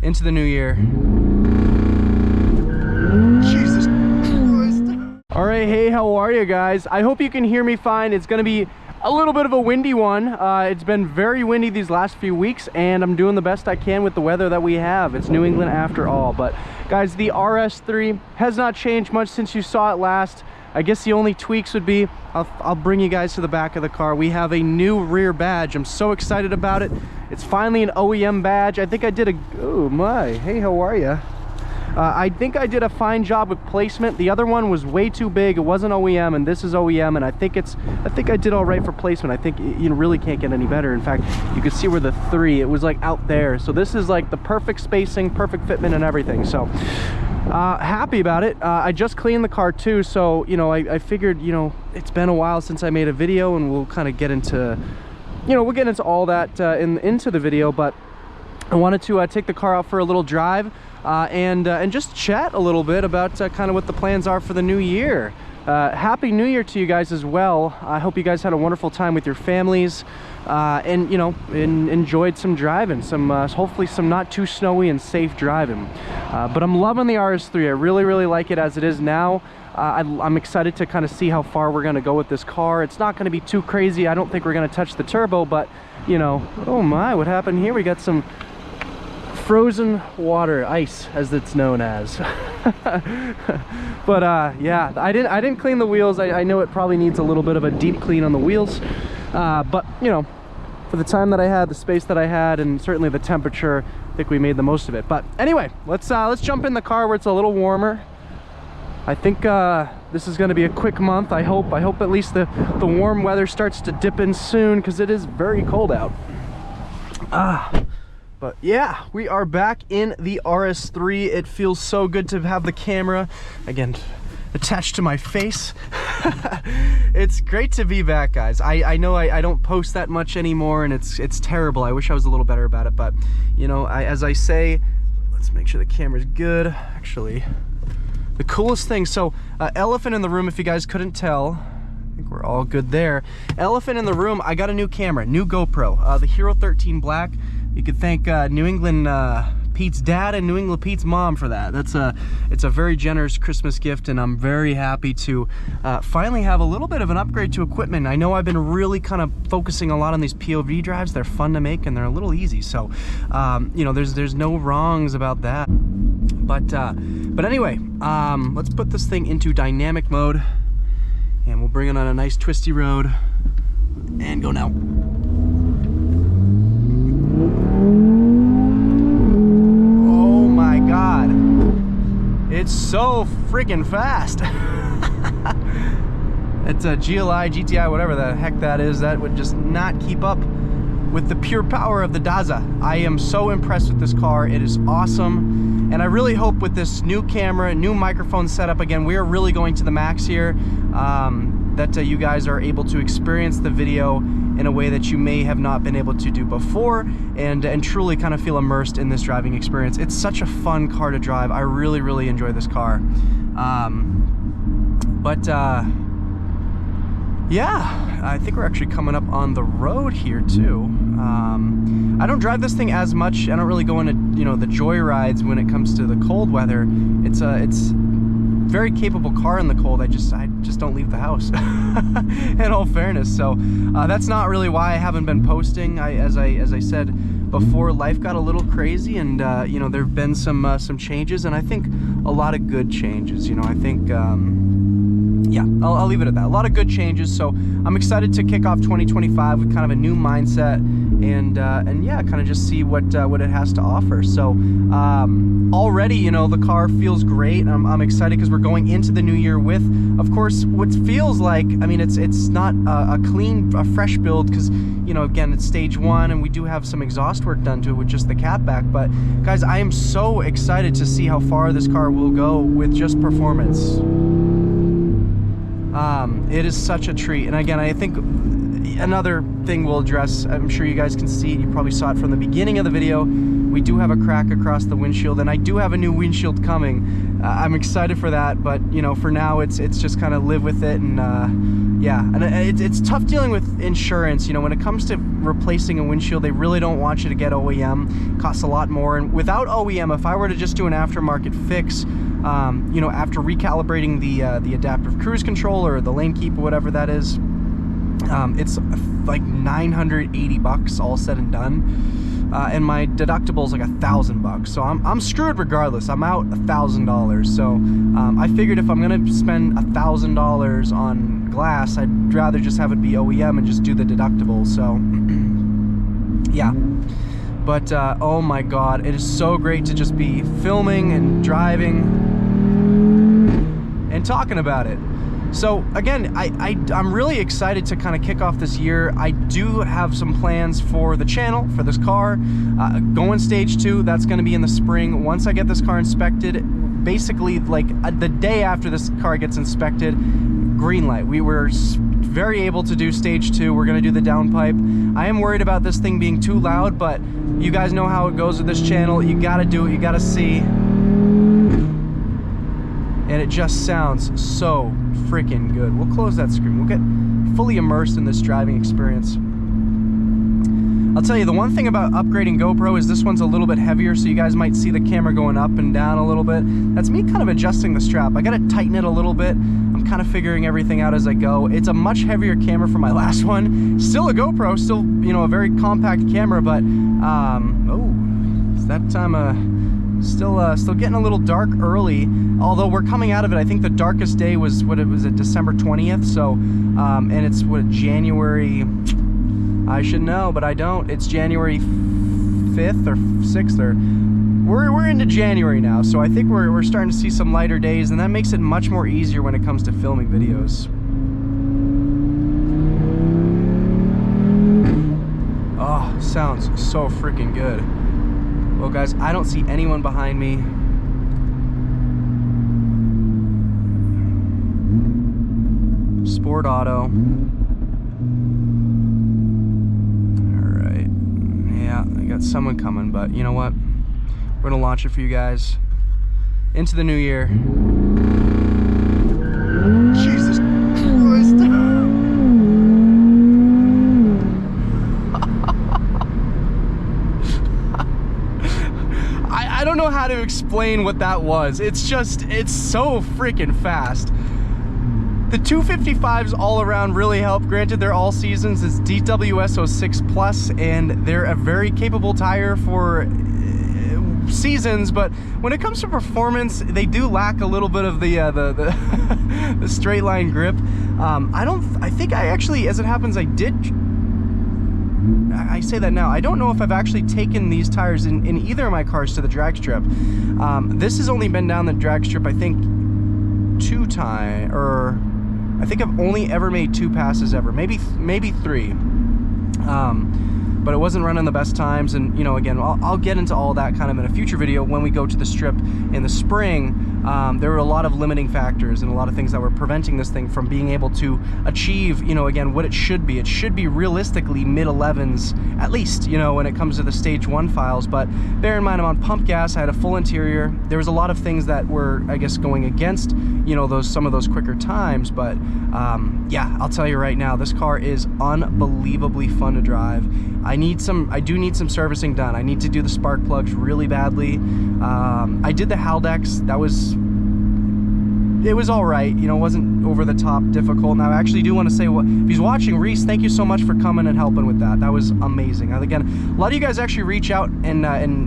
into the new year. Jesus Christ. All right, hey, how are you guys? I hope you can hear me fine. It's gonna be a little bit of a windy one. It's been very windy these last few weeks, and I'm doing the best I can with the weather that we have. It's New England after all. But guys, the RS3 has not changed much since you saw it last. I guess the only tweaks would be, I'll bring you guys to the back of the car. We have a new rear badge. I'm so excited about it. It's finally an OEM badge. I think I did a, oh my, hey, how are you? I think I did a fine job with placement. The other one was way too big. It wasn't OEM, and this is OEM, and I think I did all right for placement. I think you really can't get any better. In fact, you can see where the 3, it was like out there. So this is like the perfect spacing, perfect fitment and everything. So happy about it. I just cleaned the car too, so you know, I figured, you know, it's been a while since I made a video, and we'll kind of get into, you know, we'll get into all that into the video. But I wanted to take the car out for a little drive and just chat a little bit about kind of what the plans are for the new year. Happy New Year to you guys as well. I hope you guys had a wonderful time with your families and, you know, enjoyed some driving, some hopefully some not too snowy and safe driving. But I'm loving the RS3. I really like it as it is now. I'm excited to kind of see how far we're going to go with this car. It's not going to be too crazy. I don't think we're going to touch the turbo, but you know, oh my, what happened here? We got some frozen water, ice as it's known as. But yeah, I didn't clean the wheels. I know it probably needs a little bit of a deep clean on the wheels, but you know, for the time that I had, the space that I had, and certainly the temperature, I think we made the most of it. But anyway, let's jump in the car where it's a little warmer. I think this is going to be a quick month. I hope at least the warm weather starts to dip in soon, because it is very cold out. But yeah, we are back in the RS3. It feels so good to have the camera again attached to my face. It's great to be back, guys. I know I don't post that much anymore, and it's terrible. I wish I was a little better about it, but you know, as I say, let's make sure the camera's good. Actually, the coolest thing, so elephant in the room, if you guys couldn't tell, I think we're all good there. Elephant in the room, I got a new camera, new GoPro, the Hero 13 Black. You could thank New England Pete's dad and New England Pete's mom for that. It's a very generous Christmas gift, and I'm very happy to finally have a little bit of an upgrade to equipment. I know I've been really kind of focusing a lot on these POV drives. They're fun to make, and they're a little easy, so you know, there's no wrongs about that. But anyway, let's put this thing into dynamic mode, and we'll bring it on a nice twisty road and go now. Oh my God, it's so freaking fast. It's a GLI, GTI, whatever the heck that is, that would just not keep up with the pure power of the Daza. I am so impressed with this car. It is awesome, and I really hope with this new camera, new microphone setup, again, we are really going to the max here, that you guys are able to experience the video in a way that you may have not been able to do before, and truly kind of feel immersed in this driving experience. It's such a fun car to drive. I really enjoy this car. Yeah, I think we're actually coming up on the road here too. I don't drive this thing as much. I don't really go into, you know, the joy rides when it comes to the cold weather. It's very capable car in the cold. I just don't leave the house. In all fairness, so that's not really why I haven't been posting. As I said before, life got a little crazy, and you know, there've been some changes, and I think a lot of good changes. You know, I think yeah, I'll leave it at that. A lot of good changes, so I'm excited to kick off 2025 with kind of a new mindset, and yeah, kind of just see what it has to offer. So already, you know, the car feels great. I'm excited because we're going into the new year with, of course, what feels like, I mean, it's not a fresh build, because, you know, again, it's stage 1, and we do have some exhaust work done to it with just the catback. But guys, I am so excited to see how far this car will go with just performance. It is such a treat. And again, I think another thing we'll address, I'm sure you guys can see, you probably saw it from the beginning of the video, we we do have a crack across the windshield, and I do have a new windshield coming. I'm excited for that, but you know, for now it's just kind of live with it. And yeah, and it's tough dealing with insurance. You know, when it comes to replacing a windshield, they really don't want you to get OEM. It costs a lot more, and without OEM, if I were to just do an aftermarket fix, you know, after recalibrating the adaptive cruise control or the lane keep or whatever that is, it's like $980 all said and done, and my deductible is like $1,000, so I'm screwed regardless. I'm out $1,000. So I figured if I'm gonna spend $1,000 on glass, I'd rather just have it be OEM and just do the deductible. So yeah, but oh my god, it is so great to just be filming and driving and talking about it. So again, I'm really excited to kind of kick off this year. I do have some plans for the channel, for this car. Going stage 2, that's going to be in the spring. Once I get this car inspected, basically like the day after this car gets inspected, green light. We were very able to do stage 2. We're going to do the downpipe. I am worried about this thing being too loud, but you guys know how it goes with this channel. You got to do it. You got to see. And it just sounds so freaking good. We'll close that screen. We'll get fully immersed in this driving experience. I'll tell you, the one thing about upgrading GoPro is this one's a little bit heavier, so you guys might see the camera going up and down a little bit. That's me kind of adjusting the strap. I gotta tighten it a little bit. I'm kind of figuring everything out as I go. It's a much heavier camera from my last one. Still a GoPro, still, you know, a very compact camera, but oh, it's that time of... Still getting a little dark early, although we're coming out of it. I think the darkest day was, what, it was at December 20th, so and it's what, January, I should know, but I don't. It's January 5th or 6th, or we're into January now, so I think we're starting to see some lighter days, and that makes it much more easier when it comes to filming videos. Oh, sounds so freaking good. Well guys, I don't see anyone behind me. Sport auto. Alright. Yeah, I got someone coming, but you know what? We're gonna launch it for you guys. Into the new year. Jesus Christ. I don't know how to explain what that was. It's so freaking fast. The 255s all around really help. Granted, they're all seasons. It's DWS 06 Plus, and they're a very capable tire for seasons, but when it comes to performance, they do lack a little bit of the the straight line grip. I think I actually, as it happens, I say that now. I don't know if I've actually taken these tires in either of my cars to the drag strip. This has only been down the drag strip, I think, 2 times, or I think I've only ever made 2 passes ever, maybe 3. But it wasn't running the best times, and you know, again, I'll get into all that kind of in a future video when we go to the strip in the spring. There were a lot of limiting factors and a lot of things that were preventing this thing from being able to achieve, you know, again, what it should be. It should be realistically mid-11s, at least, you know, when it comes to the stage 1 files. But bear in mind, I'm on pump gas, I had a full interior. There was a lot of things that were, I guess, going against, you know, some of those quicker times. But yeah, I'll tell you right now, this car is unbelievably fun to drive. I do need some servicing done. I need to do the spark plugs really badly. I did the Haldex. It was all right, you know, it wasn't over the top difficult. Now I actually do want to say, if he's watching, Reese, thank you so much for coming and helping with that. That was amazing. And again, a lot of you guys actually reach out and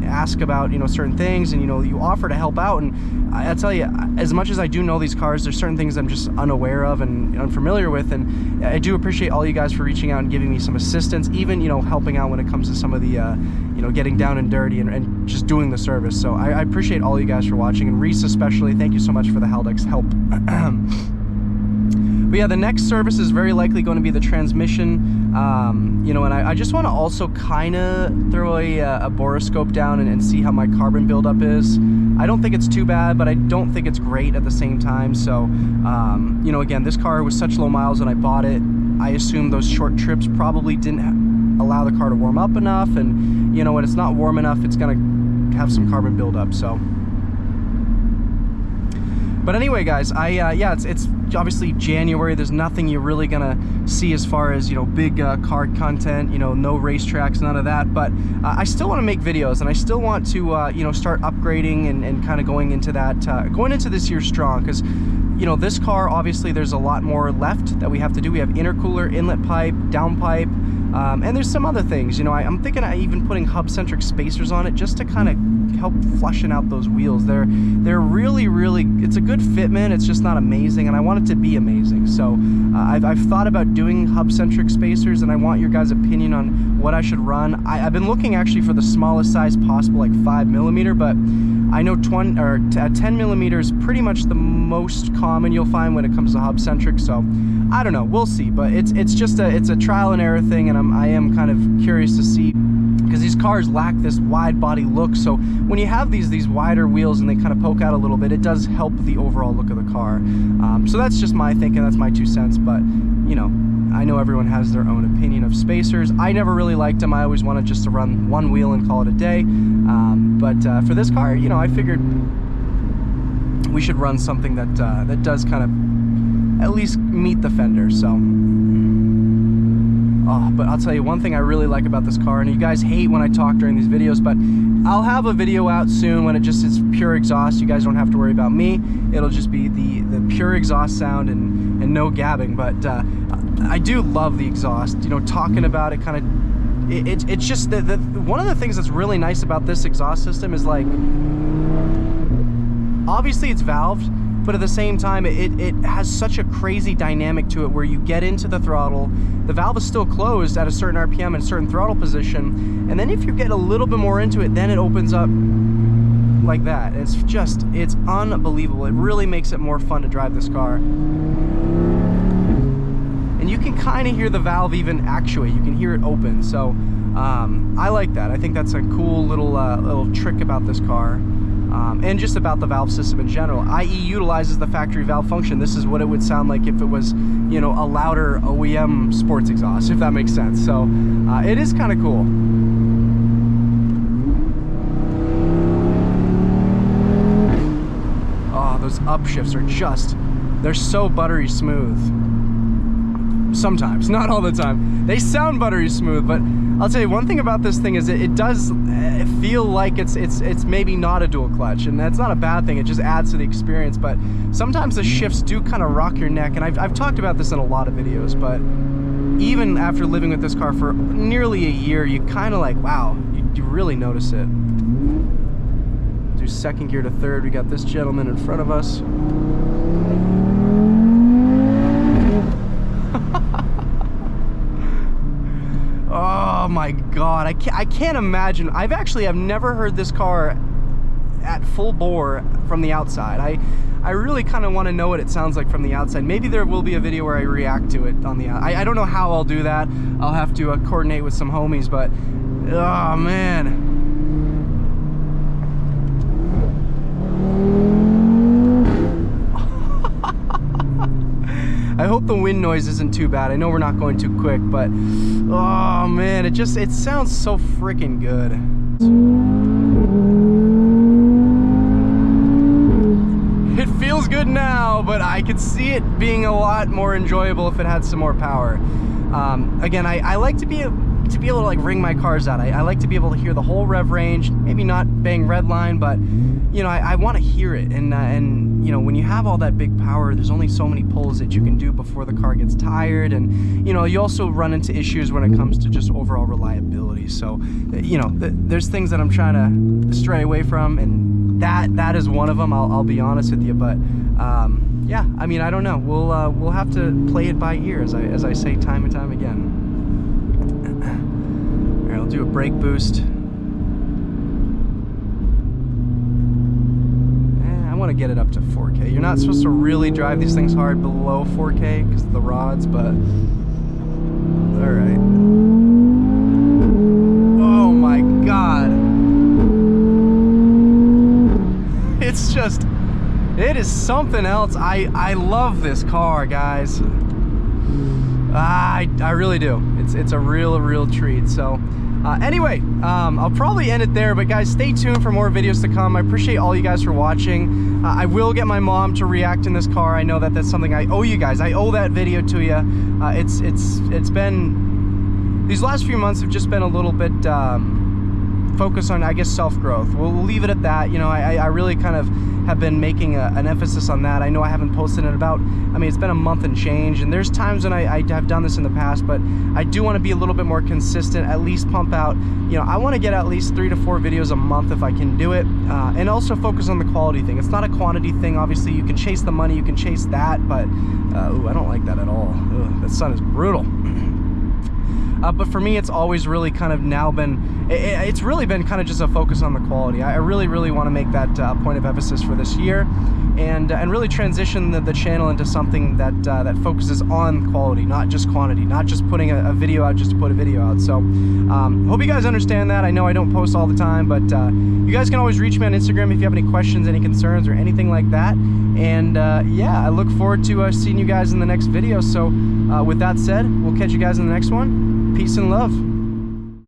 ask about, you know, certain things, and you know, you offer to help out. And I tell you, as much as I do know these cars, there's certain things I'm just unaware of and unfamiliar with, and I do appreciate all you guys for reaching out and giving me some assistance, even, you know, helping out when it comes to some of the you know, getting down and dirty and just doing the service. So I appreciate all you guys for watching, and Reese especially, thank you so much for the Haldex help. But yeah, the next service is very likely going to be the transmission. You know, and I just want to also kind of throw a boroscope down and see how my carbon buildup is. I don't think it's too bad, but I don't think it's great at the same time. So, you know, again, this car was such low miles when I bought it. I assume those short trips probably didn't allow the car to warm up enough, and you know, when it's not warm enough, it's gonna have some carbon buildup. So. But anyway, guys, yeah, it's obviously January. There's nothing you're really gonna see as far as, you know, big car content, you know, no racetracks, none of that. But I still want to make videos, and I still want to, you know, start upgrading and kind of going into that, going into this year strong. Because, you know, this car, obviously, there's a lot more left that we have to do. We have intercooler, inlet pipe, downpipe, and there's some other things. You know, I'm thinking of even putting hub-centric spacers on it just to kind of help flushing out those wheels. They're really, it's a good fitment. It's just not amazing, and I want it to be amazing. So I've thought about doing hub-centric spacers, and I want your guys' opinion on what I should run. I've been looking actually for the smallest size possible, like 5mm, but I know 10mm is pretty much the most common you'll find when it comes to hub-centric. So I don't know, we'll see. But it's just a trial and error thing, and I am kind of curious to see, because these cars lack this wide body look. So when you have these wider wheels and they kind of poke out a little bit, it does help the overall look of the car. So that's just my thinking, that's my 2 cents. But, you know, I know everyone has their own opinion of spacers. I never really liked them. I always wanted just to run one wheel and call it a day. But for this car, you know, I figured we should run something that that does kind of at least meet the fender. So. Oh, but I'll tell you one thing I really like about this car, and you guys hate when I talk during these videos, but I'll have a video out soon when it just is pure exhaust. You guys don't have to worry about me. It'll just be the pure exhaust sound and no gabbing. But I do love the exhaust. You know, talking about it kind of, it's just one of the things that's really nice about this exhaust system is, like, obviously it's valved, but at the same time, it has such a crazy dynamic to it where you get into the throttle, the valve is still closed at a certain RPM and certain throttle position, and then if you get a little bit more into it, then it opens up like that. It's unbelievable. It really makes it more fun to drive this car. And you can kind of hear the valve even actuate. You can hear it open. So I like that. I think that's a cool little trick about this car. And just about the valve system in general. IE utilizes the factory valve function. This is what it would sound like if it was, you know, a louder OEM sports exhaust, if that makes sense. So it is kind of cool. Oh, those upshifts are they're so buttery smooth. Sometimes, not all the time. They sound buttery smooth, but I'll tell you one thing about this thing is it does feel like it's maybe not a dual clutch, and that's not a bad thing. It just adds to the experience. But sometimes the shifts do kind of rock your neck, and I've talked about this in a lot of videos. But even after living with this car for nearly a year, you kind of like, wow, you really notice it. Do second gear to third. We got this gentleman in front of us. Oh my God, I can't imagine. I've never heard this car at full bore from the outside. I really kind of want to know what it sounds like from the outside. Maybe there will be a video where I react to it on the outside. I don't know how I'll do that. I'll have to coordinate with some homies, but oh man. I hope the wind noise isn't too bad. I know we're not going too quick, but oh man, it sounds so freaking good. It feels good now, but I could see it being a lot more enjoyable if it had some more power. Again, I like to be able to like ring my cars out. I like to be able to hear the whole rev range, maybe not bang redline, but you know, I want to hear it. And you know, when you have all that big power, there's only so many pulls that you can do before the car gets tired. And you know, you also run into issues when it comes to just overall reliability. So you know, there's things that I'm trying to stray away from, and that is one of them. I'll be honest with you, but yeah, I mean, I don't know. We'll have to play it by ear, as I say time and time again. All right, I'll do a brake boost. I want to get it up to 4K. You're not supposed to really drive these things hard below 4K because of the rods, but all right. Oh my God. It's just, it is something else. I love this car, guys. I really do. It's a real treat. So Anyway, I'll probably end it there, but guys, stay tuned for more videos to come. I appreciate all you guys for watching. I will get my mom to react in this car. I know that that's something I owe you guys. I owe that video to you. It's been, these last few months have just been a little bit focused on, I guess, self-growth. We'll leave it at that. You know, I really kind of have been making an emphasis on that. I know I haven't posted in about, I mean, it's been a month and change, and there's times when I have done this in the past, but I do want to be a little bit more consistent, at least pump out, you know, I want to get at least 3 to 4 videos a month if I can do it, and also focus on the quality thing. It's not a quantity thing. Obviously, you can chase the money, you can chase that, but, ooh, I don't like that at all. Ugh, that sun is brutal. But for me, it's always really kind of now been, it's really been kind of just a focus on the quality. I really want to make that point of emphasis for this year, and really transition the channel into something that that focuses on quality, not just quantity, not just putting a video out just to put a video out. So hope you guys understand that. I know I don't post all the time, but you guys can always reach me on Instagram if you have any questions, any concerns, or anything like that. And yeah, I look forward to seeing you guys in the next video. So with that said, we'll catch you guys in the next one. Peace and love.